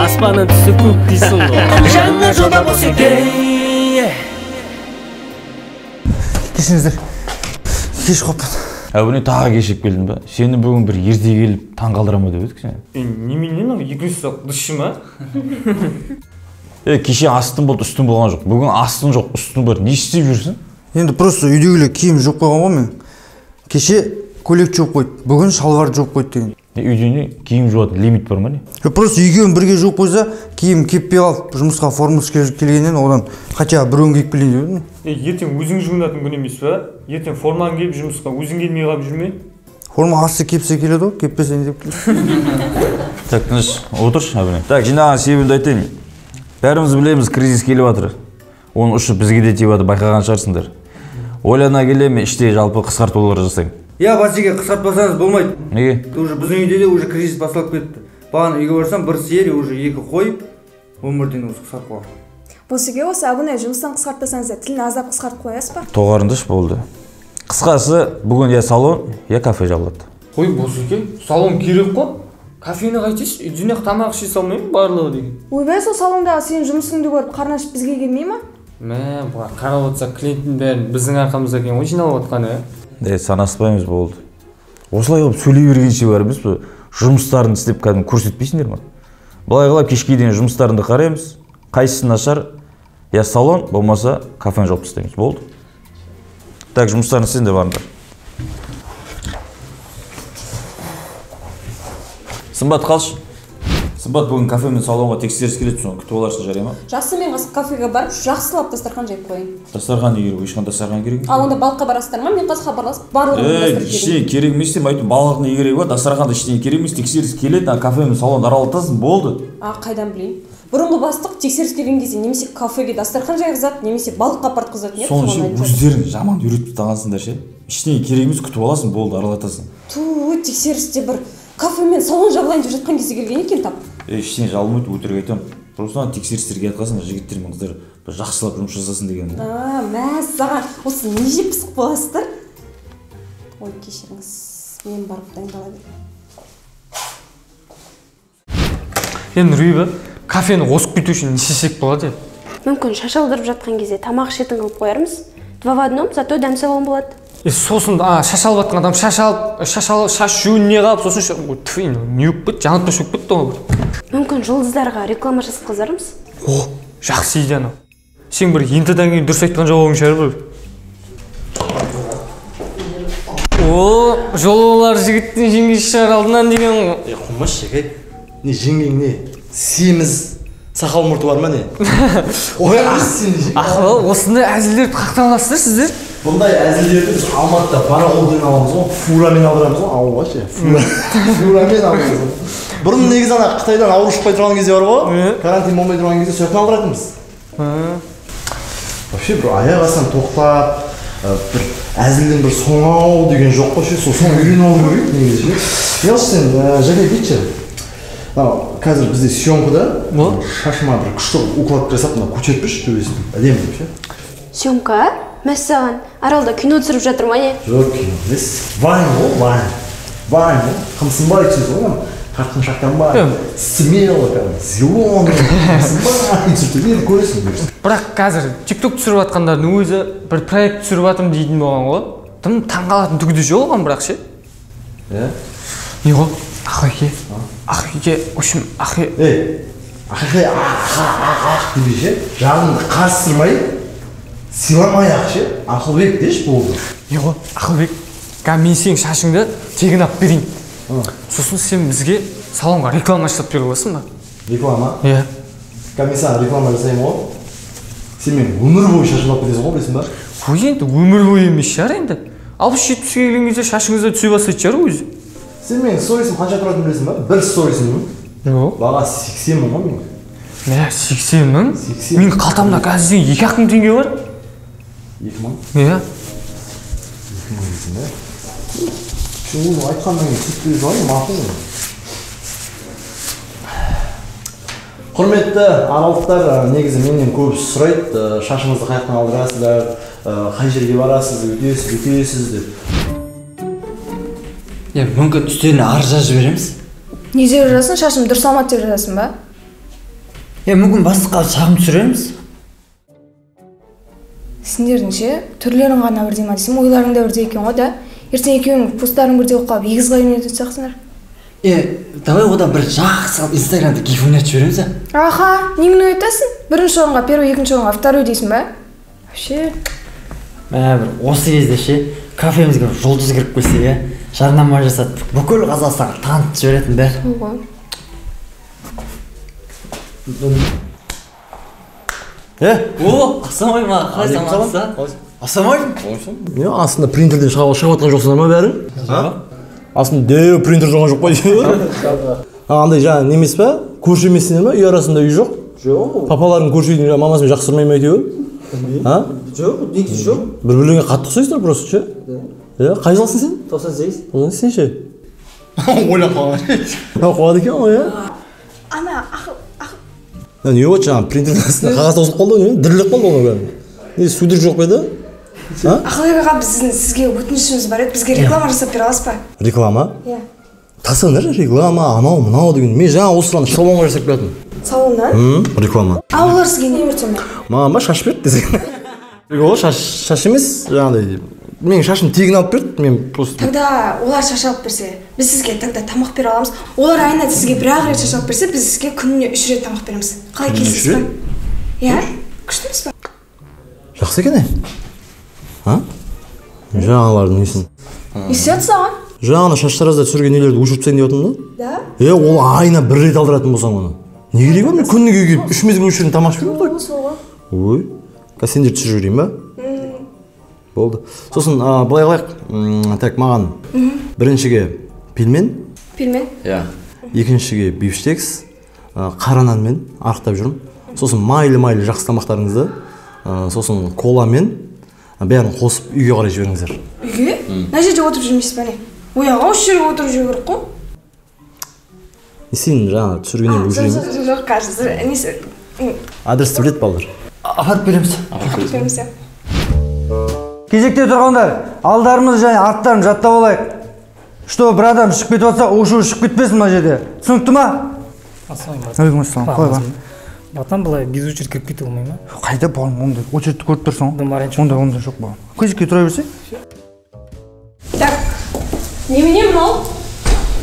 Аспанның түсі көк дейсің ғой. Жаңа жолда босекей. Кешіңіздер. Кеш қоппын. Әбіне тағы кешіп келдің ба? Сені бүгін бір ерте келіп таң қалдырама деп едік сен. Неменен ау, егресақ дұшы ма? Кеше астын болды, үстін болған жоқ. Бүгін астын жоқ, үстін бар. Не істеп жүрсің? Енді просто үйдегілер киім жоқ қойған ғой мен. Кеше көйлек жуып қойды, бүгін шалбар жуып қойды деген. Үйден киім жуатын лимит бар ма не? Просто екеуін бірге жуып қойса, киім кеппей қалып, жұмысқа формасы келгеннен одан хотя біреуін киіп келейін деп. Ертең өзің жуынатын күн емес па? Ертең формаң келіп жұмысқа өзің келмей қалып жүрме? Форма асты кепсе келеді ғой, кеппесе не деп келеді. Так, тыныш, отыршы әбіне. Так, жинаған себебімді айтайын. Бәріміз білеміз, кризис келіп жатыр. Оның ұшы бізге де тиіп жатыр, байқаған шығарсыңдар. Ойлана келе ме іште жалпы қысқартулар жасайын. Я бәсеке қысқартпасаңыз болмайды. Неге? Уже біздің үйде де уже кризис басталып кетті. Бағана үйге барсам бір сиыр уже екі қой, өмірден осы қысқарып қалған. Босеке осы абынай жұмыстан қысқартпасаңыз да тілін аздап қысқартып қоясыз ба? Тоғарындыш болды. Қысқасы, бүгін я салон, я кафе жабылады. Қой босеке, салон керек қой. Кафені қайтесіз, үйден тамақ іше салмаймын барлығы деген. Ойбай, сол салондағы сенің жұмысыңды көріп қарны ашып бізге келмей ма? Мә, бұға қарап отырса клиенттің бәрін біздің арқамызда екен ғой жиналып отқаны. Санаспаймыз болды. Осылай қылып сөйлей бергенше бар біз жұмыстарын істеп кәдімгі көрсетпейсіңдер ма? Былай қылып кешке дейін жұмыстарыңды қараймыз. Қайсысы нашар? Я салон, болмаса кафені жауып тастаймыз. Болды. Так, жұмыстарын істеңдер барыңдар. Сымбат қалшы. Сымбат бүгін кафе мен салонға тексеріс келеді, соны күтіп аларсың, жарай ма? Жақсы, мен қазір кафеге барып, жақсылап дастархан жайып қояйын. Дастархан не керек? Ешқандай дастархан керек емес. Ал онда балыққа барасыздар ма? Мен қазір хабарласып барлығын дастархан ештеңе керек емес деп айтып, балықтың не керегі бар? Дастарханда ештеңе керек емес, тексеріс келеді, кафе мен салонды аралатасың, болды. Қайдан білейін? Бұрынғы бастық тексеріс келген кезде немесе кафеге дастархан жайғызады, немесе балыққа апартқызады. Соны ше өздерің жаман үйретіп тағансыңдар ше. Ештеңе керек емес, күтіп аласың, болды, аралатасың. Тексерісте бір кафе мен салон жабылайын деп жатқан кезде келген екен тап. Ештеңе жабылмайды, өтірік айтамын. Просто жігіттерге айтқансың, жігіттер мен қыздар бір жақсылап жұмыс жасасын деген. Мә, саған осы не жеп пысық боласыздар? Ой, кешіріңіз, мен барып дайындала берейін. Енді Рүйбі, кафені осып кету үшін не істесек болады? Мүмкін шаш алдырып жатқан кезде тамақ ішетін қылып қоярмыз. 2 в 1, зато дәм салон болады. Сосын шаш алып жатқан адам шаш жуынне қалып, сосын не өп кетті, жанып өп кетті ғой. Мүмкін жұлдыздарға реклама жазғызармыз. Жақсы идея анау. Сен бір ентеден кейін дұрыс айтқан жауабың шығар бір. Жолалар жігіттің жеңгесі шығар алдынан деген. Құмаш жеке. Не жеңгең не? Семіз сақал мұрты бар ма не? Ой, ақыл, осындай әзілдерді қақтан аласыздар сіздер? Бұндай әзілдерді біз Алматыда пароходпен аламыз ғой, фурамен алдырамыз ғой, ауылға ше. Фурамен аламыз ғой. Бұрын негізі ана Қытайдан ауру шықпай тұрған кезде бар ғой, карантин болмай тұрған кезде сояқтан алдыратынбыз. Вообще бір аяқ астынан тоқтап, бір әзілден бір соңау деген жоқ қой ше, сол соң үйреніп алу керек негізі ше. Елші сен жайлай кетші. Қазір бізде съемкада шашыма бір күшті укладка жасап, көтеріппіш төбесін, әдемі деп ше. Съемка? Мәссаған, аралда кино түсіріп жатыр ма не? Жоқ, кино емес. Вайн ғой, вайн. Вайн ғой, қымсынбай түсіз ғой, қартқыншақтан бай. Смело, зеленый, қымсынбай түсірді, енді көресің көресің. Бірақ қазір тикток түсіріп жатқандардың өзі бір проект түсіріп жатырмын дейтін болған ғой. Тым таңғалатын түгі де жоқ оған бірақ ше. Не ғой? Ақеке, ақеке, үшім, ақе. Ақеке, деп ше, жағыңды қастырмай, сыйламай-ақ ше, Ақылбек деш болды. Не ғой, Ақылбек, мен сенің шашыңды тегін алып берейін. Сосын сен бізге салонға реклама жасап бере аласың ба? Реклама? Иә. Мен саған реклама жасаймын ғой. Сен мен өмір бойы шашын алып кетесің ғой, білесің ба? Қой енді өмір бойы емес шығар енді. 60-70-ге келген кезде шашыңызды түсе бастайды шығар өзі. Сен менің сторисім қанша тұратын білесің ба? Бір сторисім мың. Баға 80 мың ғой мен. Мә, 80 мың? Мен қалтамда қазір 2-ақ мың теңге бар. 2 мың? Иә. 2 мың дейсің бе? Шunu айтқаннан кейін сөйтіп бересің ғой, мақұл ғой. Құрметті аралықтар, негізі менен көбісі сұрайды, шашыңызды қаяқтан алдырасыздар, қай жерге барасыз, өтесіз деп. Мүмкін үстеріне арыз жазып жібереміз. Не деп жазасың? Шашым дұрыс алмады деп жазасың ба? Мүмкін бастыққа шағым түсіреміз. Сендердің ше, түрлерің ғана бірдей ма десем, ойларың да бірдей екен ғой да. Ертең екеуің посттарың бірдей оқып қалып, егіз қайын етіп жатсыңдар. Давай одан бір жақсы алып Инстаграмда гиф ойнатып жібереміз, а? Аха, неңді айтасың? Бірінші орынға первый, екінші орынға второй дейсің ба? Вообще. Бір осы кезде ше, кафемізге жұлдыз кіріп келсе, жарнама жасатып, бүкіл Қазақстанға танытып жіберетін бәрі. Сол ғой. Ассалаумағалейкум, қалай саламатсыз? Ассалаумағалейкум. Астында принтерден шығып жатқан жоқсыңдар ма бәрі? Астында деу принтер жоған жоқ қой. Андай жаңа немес па? Көрші емессіңдер ма? Үй арасында үй жоқ? Жоқ. Папаларың көрші үйдің мамасымен жақсы тұрмай ма екеуі? Жоқ, негізі жоқ. Бір-бірлеріңе қатты ұқсайсыздар просто ше? Қай жылсың сен? 98. 98 ше? Ойлап қалған. Қуады екен ғой, Ана, не болды жаңа принтердің астында қағаз тосылып қалды ғой, діріліп қалды ғой бәрі. Не судыр жоқ па еді? Ақылбек аға, біздің сізге өтінішіміз бар еді, бізге реклама жасап бере аласыз ба? Реклама? Иә. Тасыңдар реклама, анау мынау деген. Мен жаңа осы сұраны салонға жасап келатырмын. Салоннан? Реклама. Олар сізге не берді сонда? Маған ба шаш берді десең. Ол шаш емес, жаңағыдай. Менің шашым тегін алып берді, мен просто. Тогда олар шаш алып берсе, біз сізге тогда тамақ бере аламыз. Олар айына сізге бір-ақ рет шаш алып берсе, біз сізге күніне 3 рет тамақ береміз. Қалай келесіз ба? Иә? Күшті емес па? Жақсы екен, жаңалардың несін. Не істейді саған? Жаңа шаштаразда түсірген нелерді өшіріп тастайын деп отырмын да. Да? Ол айына бір рет алдыратын болсаң оны. Не керек бар? Мен күніге келіп 3 мезгіл өшірген тамақ ішпеймін ғой. Ой, сендер түсіріп жіберейін ба? Болды. Сосын былай қылайық. Так, маған біріншіге пельмен. Пельмен? Иә. Екіншіге бифштекс, қара нанмен арықтап жүрмін. Сосын майлы жақсы тамақтарыңызды, сосын коламен бәрін қосып үйге қарай жіберіңіздер. Үйге? Мына жерде отырып жүрмейсіз бәне? Ояға осы жерге отырып жүру керек қой. Сен жаңа түсіргеннен өшірейін. Жоқ, кажется, несі. Адресті білет балдар. Апарып береміз. Береміз. Кезекте тұрғандар, алдарымыз және арттарын жаттап алайық. Что бір адам шығып кетіп жатса, ошу шығып кетпесін мына жерде. Түсінікті ма? Ассалаумағалейкум. Қалай бар? Батан былай без очередь кіріп кете алмай ма? Қайда болған ондай? Очередті көріп тұрсың ғой? Ондай жоқ болған. Кезекке тұра берсе? Так, немене мынау?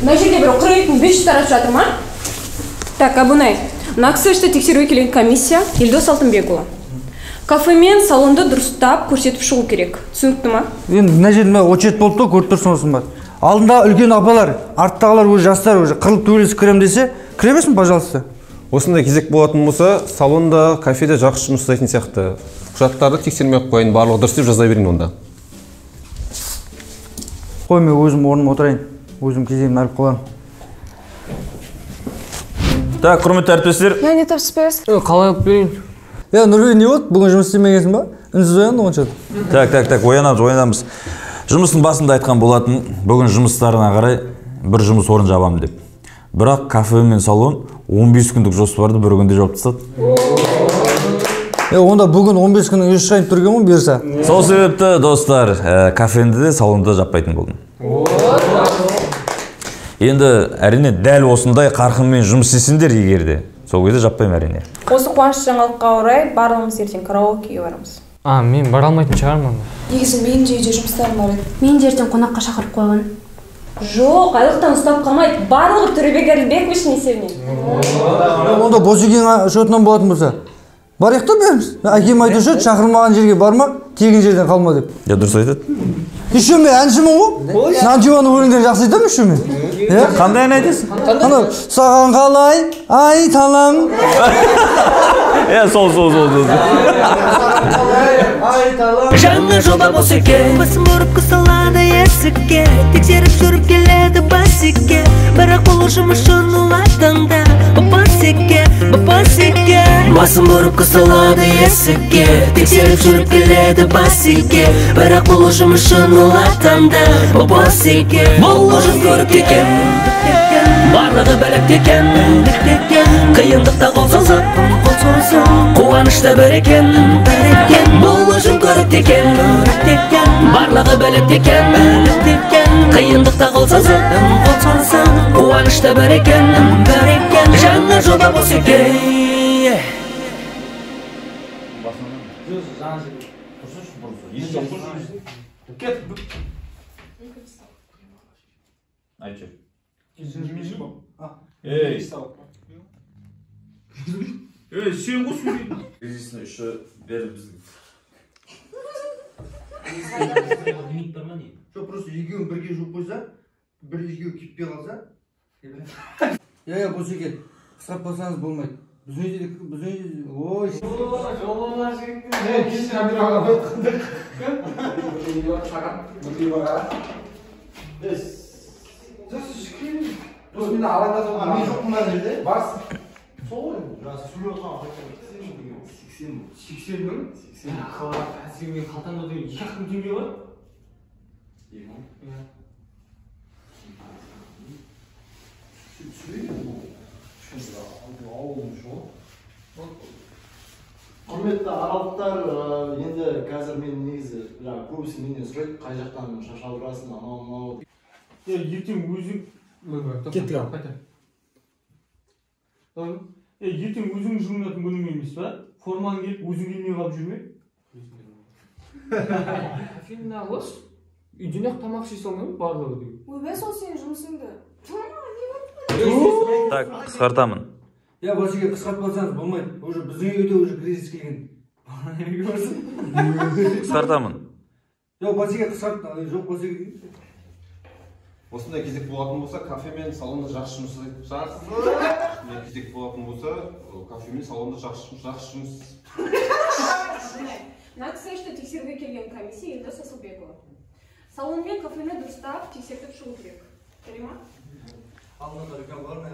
Мына жерде бір 42.500 таратып жатыр ма? Так, Абунай, мына кісі тексеруге келген комиссия Елдос Алтынбекұлы. Кафе мен салонды дұрыстап көрсетіп шығу керек. Түсінікті ма? Енді мына жерде очеред болып тұр, көріп тұрсың осың бар. Алдында үлкен апалар, арттағылар уже жастар уже қырылып төбелесіп кірем десе, кіре берсін, пожалуйста. Осындай кезек болатын болса, салонда, кафеде жақсы жұмыс жасайтын сияқты. Құжаттарды тексермей қойын, барлығы дұрыс деп жаза берейін онда. Қой, мен өзім орныма отырайын. Өзім кезегімді алып қаламын. Так, құрметті әріптестер. Не тапсыз бересіз? Қалай алып берейін? Нұрбек, не болды? Бүгін жұмыс істемегенсің ба? Үнсіз оянды онша. Так, оянамыз. Жұмыстың басында айтқан болатын, бүгін жұмыстарына қарай бір жұмыс орын жабамын деп. Бірақ кафе мен салон 15 күндік жоспарды бір күнде жауып тастады. Онда бүгін 15 күннің еш шайын түрген мұн берса? Сол себепті, достар, кафенді де салонды жаппайтын болдым. Енді әрине дәл осындай қарқынмен жұмыс істесіңдер егерде. Сол кезде жаппаймын әрине. Осы қуанышты жаңалыққа орай барлығымыз ертең караокеге барамыз. Мен бара алмайтын шығармын. Негізі менің де үйде жұмыстарым бар еді. Мен де ертең қонаққа шақырып қойған. Жоқ, айлықтан ұстап қалмайды. Барлығы Төребек Әлібековичтің есебінен. Онда Босекең шотынан болатын болса, барайық та береміз. Әкем айтушы, шақырмаған жерге барма, тегін жерден қалма деп. Дұрыс айтады. Еще мен әншімін ғой. Нантиваны өлеңдерін жақсы айтамын еще мен. Қандай ән айтасың? Анау, саған қалай айталам. Сол. Жаңа жоба Босеке, басым ұрып қысылады есікке, тексеріп жүріп келеді басеке, бірақ бұл жұмыс үшін ұлатаңда Босеке. Басым ұрып қысылады есікке, тексеріп жүріп келеді басеке, бірақ бұл жұмыс үшін ұлатаңда Босеке. Бұл ұжым көріп екен, барлығы бәліп екен, қиындықта қол созып, қуанышта бір екен. Бұл ұжым көріп екен, барлығы бәліп екен, қиындықта қалса заттан қол салсаң қуанышта бар екен жаңа жоба болса екен. Айтшы. Сен ғой сөйлейді. Кризисный үші бәрі біздің. Жоқ, просто екеуін бірге жуып қойса, бір екеуі киппей қалса. Болса екен, қысқап қалсаңыз болмайды. Біз өйдедік, ой. Жолалар жігіттің. Мен алаңдатып мен жоқпын ба жерде? Бас. Сол ғой. Сөйлеп отырған 80 мың. Сенің қалтаңда деген 2 мың теңге бар? 2 мың? Құрметті аралықтар, енді қазір мен негізі көбісі менен сұрайды, қай жақтан шаш алдырасың, анау. Ертең өзің... Кеттік ал. Ертең өзің жуынатын күнің емес па? Формаң келіп, өзің келмей қалып жүрме? Афина, қос? Үйден ақ тамақ жей салмаймын барлығы деген. Ойбай, сол сенің жұмысыңды. Так, қысқартамын. Басеке, қысқарт болсаңыз болмайды. Уже біздің үйде уже кризис келген. Қысқартамын. Басеке, қысқарт. Жоқ, басеке. Осындай кезек болатын болса, кафе мен салонда жақсы жұмыс жасайық. Кезек болатын болса, кафе мен салонда жақсы жұмыс. Нақсышты тексеруге келген комиссия Елдос Асылбекова. Салон мен кафені дұрыстап тексертіп шығу керек. Керек ма? Алдында рекам бар ма?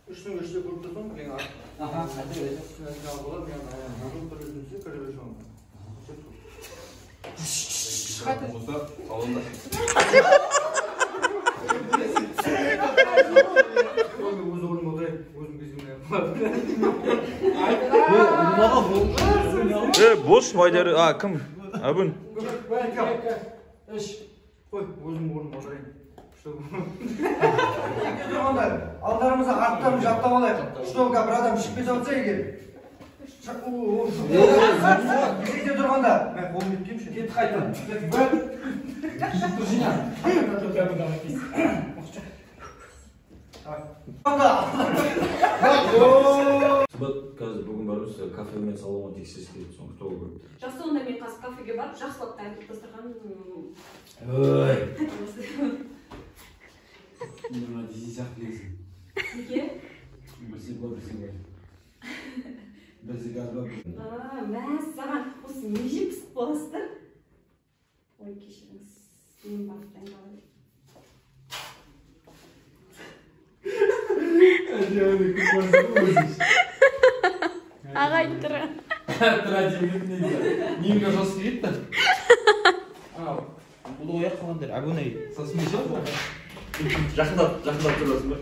Үштің үште көріп тұрсың, мен Бос майдары, кім? Абын? Қой, өзім орным отырайын. Алдарымызда арттарым жаттап алайық. Штолға бір адам шықпей жатса егер. Кезекте тұрғанда. Мен қолым еткемші. Кетті қайтам. Сыбат қазір бүгін барымыз кафе мен салонға тексеріс керек, соны күтіп алу керек. Жақсы, онда мен қазір кафеге барып, жақсылап дайындап дастархан. Мына десе сияқты лезің. Неге? Бірсе бар, бірсе бар. Бірсе газ бар. Мәссаған, осы не жеп пісіп боласыздар? Ой, кешіріңіз, мен барып дайындалайын. Ағай тұра. Тұра демек немге жасы кетті. Бұл ояқ қалғандар, әбунай. Сосын не жоқ? Жақындап тұрасың ба?